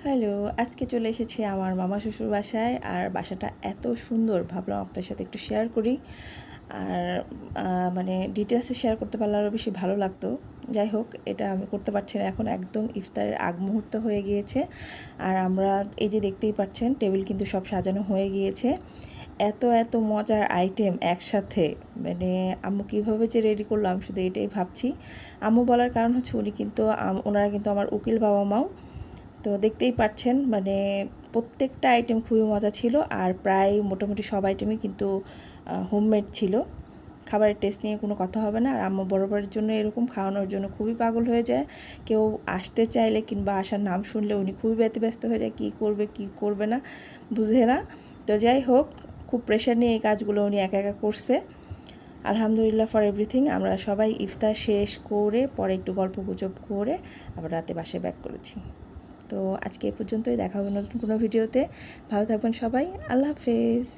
Hello, আজকে চলে এসেছি আমার মামা শ্বশুর বাসায়। আর বাসাটা এত সুন্দর, ভাবলাম আপনার সাথে একটু শেয়ার করি। আর মানে ডিটেলসে শেয়ার করতে পারলে আরও বেশি ভালো লাগতো। যাই হোক, এটা আমি করতে পারছি না এখন, একদম ইফতারের আগ মুহূর্ত হয়ে গিয়েছে। আর আমরা এই যে দেখতেই পাচ্ছেন, টেবিল কিন্তু সব সাজানো হয়ে গিয়েছে। এত এত মজার আইটেম একসাথে, মানে আম্মু কীভাবে যে রেডি করলো আমি শুধু এটাই ভাবছি। আম্মু বলার কারণ হচ্ছে উনি কিন্তু ওনারা কিন্তু আমার উকিল বাবা মাও। তো দেখতেই পাচ্ছেন, মানে প্রত্যেকটা আইটেম খুবই মজা ছিল। আর প্রায় মোটামুটি সব আইটেমই কিন্তু হোমমেড ছিল। খাবারের টেস্ট নিয়ে কোনো কথা হবে না। আর আম্মু বরাবরের জন্য এরকম খাওয়ানোর জন্য খুবই পাগল হয়ে যায়। কেউ আসতে চাইলে কিংবা আসার নাম শুনলে উনি খুবই ব্যতিব্যস্ত হয়ে যায়, কী করবে কী করবে না বুঝে না। তো যাই হোক, খুব প্রেশার নিয়ে এই কাজগুলো উনি একা একা করছে। আলহামদুলিল্লাহ ফর এভরিথিং। আমরা সবাই ইফতার শেষ করে পরে একটু গল্পগুজব করে আবার রাতে বাসায় ব্যাক করেছি। তো আজকে এ পর্যন্তই, দেখা হবে নতুন কোনো ভিডিওতে। ভালো থাকবেন সবাই, আল্লাহ হাফেজ।